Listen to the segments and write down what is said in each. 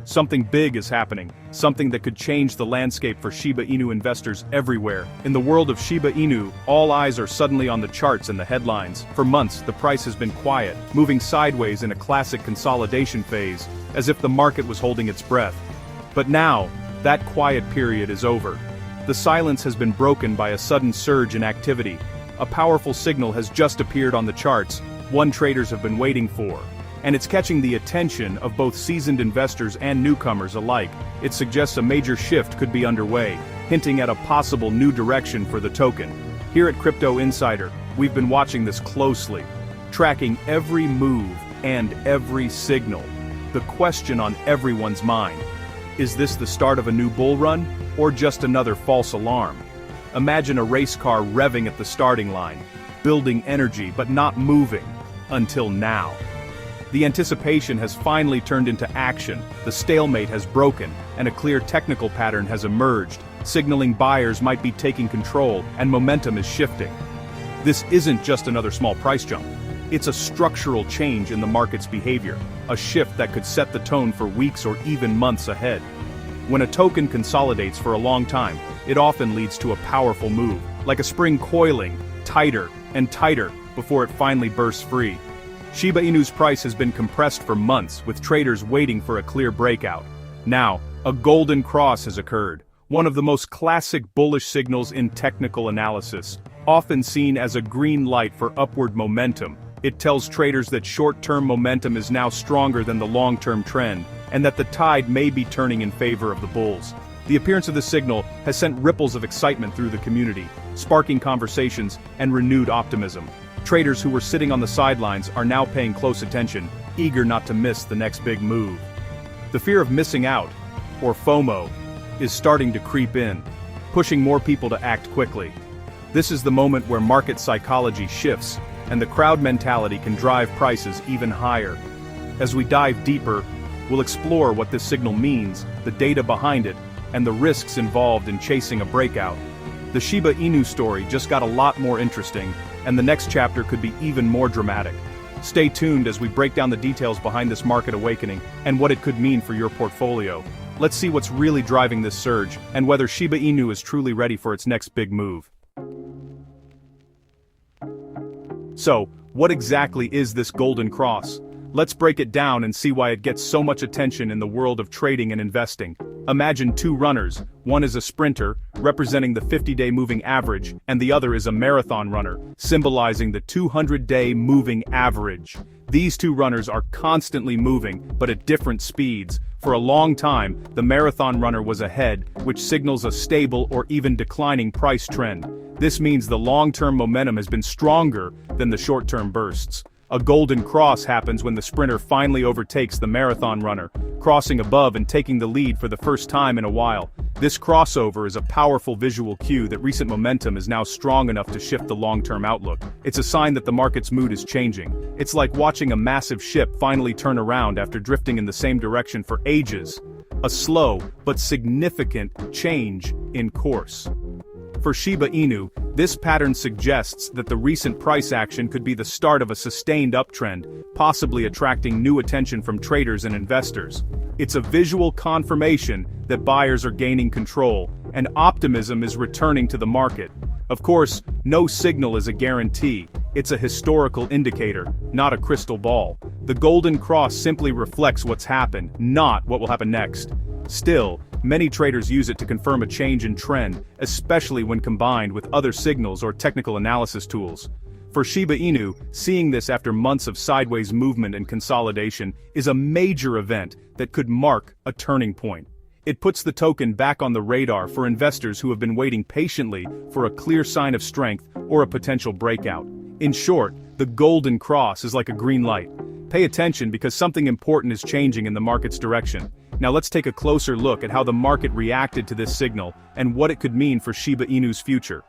Something big is happening, something that could change the landscape for Shiba Inu investors everywhere. In the world of Shiba Inu, all eyes are suddenly on the charts and the headlines. For months, the price has been quiet, moving sideways in a classic consolidation phase, as if the market was holding its breath. But now, that quiet period is over. The silence has been broken by a sudden surge in activity. A powerful signal has just appeared on the charts, one traders have been waiting for. And it's catching the attention of both seasoned investors and newcomers alike. It suggests a major shift could be underway, hinting at a possible new direction for the token. Here at Crypto Insider, we've been watching this closely, tracking every move and every signal. The question on everyone's mind: is this the start of a new bull run, or just another false alarm? Imagine a race car revving at the starting line, building energy but not moving, until now. The anticipation has finally turned into action, the stalemate has broken, and a clear technical pattern has emerged, signaling buyers might be taking control and momentum is shifting. This isn't just another small price jump. It's a structural change in the market's behavior, a shift that could set the tone for weeks or even months ahead. When a token consolidates for a long time, it often leads to a powerful move, like a spring coiling, tighter and tighter before it finally bursts free. Shiba Inu's price has been compressed for months, with traders waiting for a clear breakout. Now, a golden cross has occurred, one of the most classic bullish signals in technical analysis. Often seen as a green light for upward momentum, it tells traders that short-term momentum is now stronger than the long-term trend, and that the tide may be turning in favor of the bulls. The appearance of the signal has sent ripples of excitement through the community, sparking conversations and renewed optimism. Traders who were sitting on the sidelines are now paying close attention, eager not to miss the next big move. The fear of missing out, or FOMO, is starting to creep in, pushing more people to act quickly. This is the moment where market psychology shifts, and the crowd mentality can drive prices even higher. As we dive deeper, we'll explore what this signal means, the data behind it, and the risks involved in chasing a breakout. The Shiba Inu story just got a lot more interesting, and the next chapter could be even more dramatic. Stay tuned as we break down the details behind this market awakening and what it could mean for your portfolio. Let's see what's really driving this surge, and whether Shiba Inu is truly ready for its next big move. So, what exactly is this golden cross? Let's break it down and see why it gets so much attention in the world of trading and investing. Imagine two runners, one is a sprinter, representing the 50-day moving average, and the other is a marathon runner, symbolizing the 200-day moving average. These two runners are constantly moving, but at different speeds. For a long time, the marathon runner was ahead, which signals a stable or even declining price trend. This means the long-term momentum has been stronger than the short-term bursts. A golden cross happens when the sprinter finally overtakes the marathon runner, crossing above and taking the lead for the first time in a while. This crossover is a powerful visual cue that recent momentum is now strong enough to shift the long-term outlook. It's a sign that the market's mood is changing. It's like watching a massive ship finally turn around after drifting in the same direction for ages. A slow, but significant change in course. For Shiba Inu, this pattern suggests that the recent price action could be the start of a sustained uptrend, possibly attracting new attention from traders and investors. It's a visual confirmation that buyers are gaining control, and optimism is returning to the market. Of course, no signal is a guarantee. It's a historical indicator, not a crystal ball. The golden cross simply reflects what's happened, not what will happen next. Still, many traders use it to confirm a change in trend, especially when combined with other signals or technical analysis tools. For Shiba Inu, seeing this after months of sideways movement and consolidation is a major event that could mark a turning point. It puts the token back on the radar for investors who have been waiting patiently for a clear sign of strength or a potential breakout. In short, the golden cross is like a green light. Pay attention because something important is changing in the market's direction. Now let's take a closer look at how the market reacted to this signal and what it could mean for Shiba Inu's future.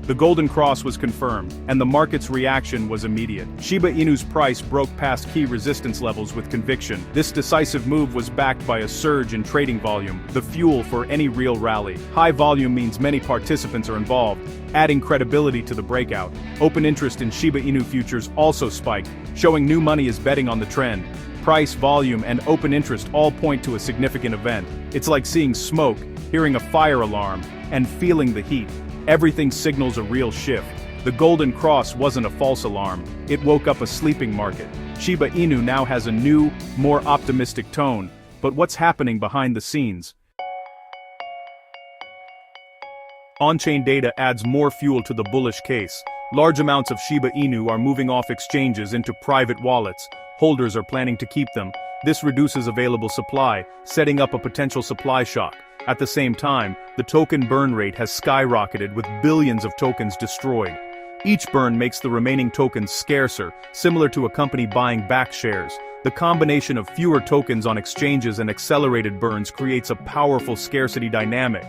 The golden cross was confirmed, and the market's reaction was immediate. Shiba Inu's price broke past key resistance levels with conviction. This decisive move was backed by a surge in trading volume, the fuel for any real rally. High volume means many participants are involved, adding credibility to the breakout. Open interest in Shiba Inu futures also spiked, showing new money is betting on the trend. price, volume, and open interest all point to a significant event. It's like seeing smoke, hearing a fire alarm, and feeling the heat. Everything signals a real shift. The Golden Cross wasn't a false alarm, it woke up a sleeping market. Shiba Inu now has a new, more optimistic tone. But what's happening behind the scenes? On-chain data adds more fuel to the bullish case. Large amounts of Shiba Inu are moving off exchanges into private wallets. Holders are planning to keep them. This reduces available supply, setting up a potential supply shock. At the same time, the token burn rate has skyrocketed with billions of tokens destroyed. Each burn makes the remaining tokens scarcer, similar to a company buying back shares. The combination of fewer tokens on exchanges and accelerated burns creates a powerful scarcity dynamic.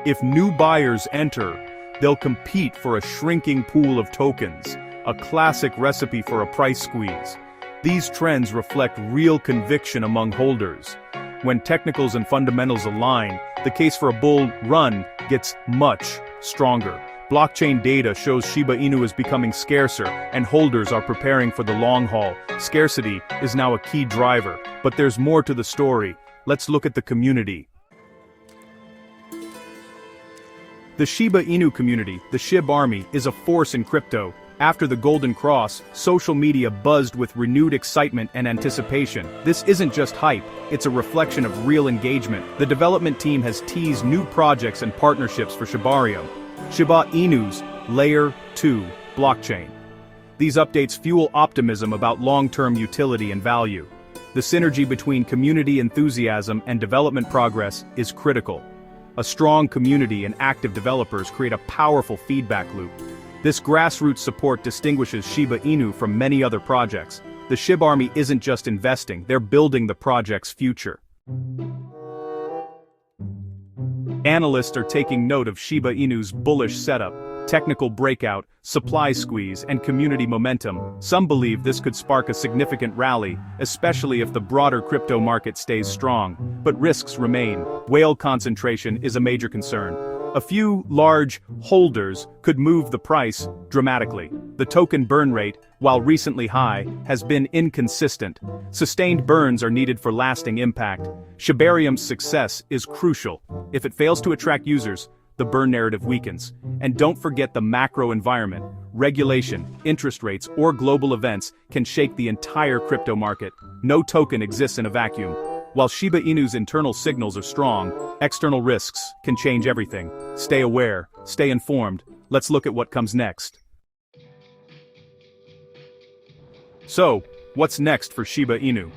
If new buyers enter, they'll compete for a shrinking pool of tokens, a classic recipe for a price squeeze. These trends reflect real conviction among holders. When technicals and fundamentals align, the case for a bull run gets much stronger. Blockchain data shows Shiba Inu is becoming scarcer, and holders are preparing for the long haul. Scarcity is now a key driver, but there's more to the story. Let's look at the community. The Shiba Inu community, the SHIB army, is a force in crypto. After the Golden Cross, social media buzzed with renewed excitement and anticipation. This isn't just hype, it's a reflection of real engagement. The development team has teased new projects and partnerships for Shibarium, Shiba Inu's Layer 2 blockchain. These updates fuel optimism about long-term utility and value. The synergy between community enthusiasm and development progress is critical. A strong community and active developers create a powerful feedback loop. This grassroots support distinguishes Shiba Inu from many other projects. The SHIB army isn't just investing, they're building the project's future. Analysts are taking note of Shiba Inu's bullish setup, technical breakout, supply squeeze, and community momentum. Some believe this could spark a significant rally, especially if the broader crypto market stays strong. But risks remain. Whale concentration is a major concern. A few large holders could move the price dramatically. The token burn rate, while recently high, has been inconsistent. Sustained burns are needed for lasting impact. Shibarium's success is crucial. If it fails to attract users, the burn narrative weakens. And don't forget the macro environment. Regulation, interest rates, or global events can shake the entire crypto market. No token exists in a vacuum. While Shiba Inu's internal signals are strong, external risks can change everything. Stay aware, stay informed. Let's look at what comes next. So, what's next for Shiba Inu?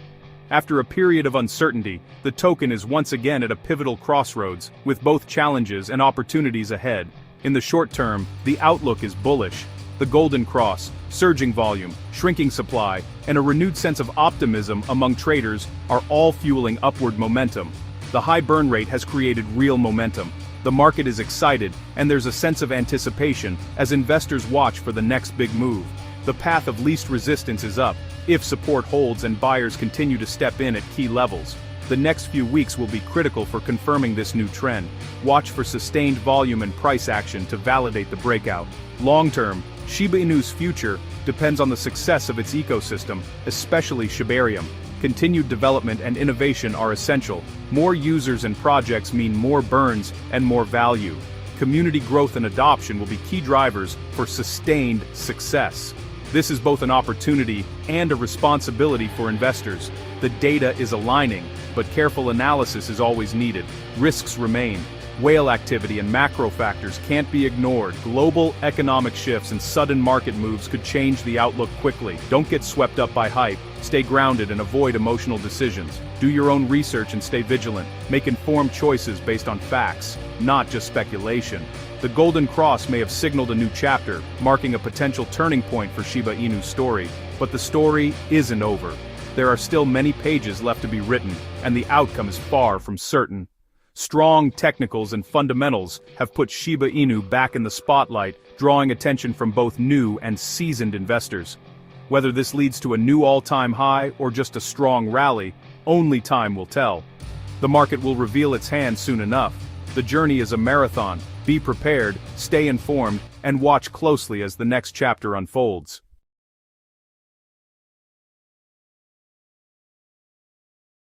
After a period of uncertainty, the token is once again at a pivotal crossroads, with both challenges and opportunities ahead. In the short term, the outlook is bullish. The Golden Cross, surging volume, shrinking supply, and a renewed sense of optimism among traders are all fueling upward momentum. The high burn rate has created real momentum. The market is excited, and there's a sense of anticipation as investors watch for the next big move. The path of least resistance is up, if support holds and buyers continue to step in at key levels. The next few weeks will be critical for confirming this new trend. Watch for sustained volume and price action to validate the breakout. Long-term, Shiba Inu's future depends on the success of its ecosystem, especially Shibarium. Continued development and innovation are essential. More users and projects mean more burns and more value. Community growth and adoption will be key drivers for sustained success. This is both an opportunity and a responsibility for investors. The data is aligning, but careful analysis is always needed. Risks remain. Whale activity and macro factors can't be ignored. Global economic shifts and sudden market moves could change the outlook quickly. Don't get swept up by hype. Stay grounded and avoid emotional decisions. Do your own research and stay vigilant. Make informed choices based on facts, not just speculation. The Golden Cross may have signaled a new chapter, marking a potential turning point for Shiba Inu's story. But the story isn't over. There are still many pages left to be written, and the outcome is far from certain. Strong technicals and fundamentals have put Shiba Inu back in the spotlight, drawing attention from both new and seasoned investors. Whether this leads to a new all-time high or just a strong rally, only time will tell. The market will reveal its hand soon enough. The journey is a marathon. Be prepared, stay informed, and watch closely as the next chapter unfolds.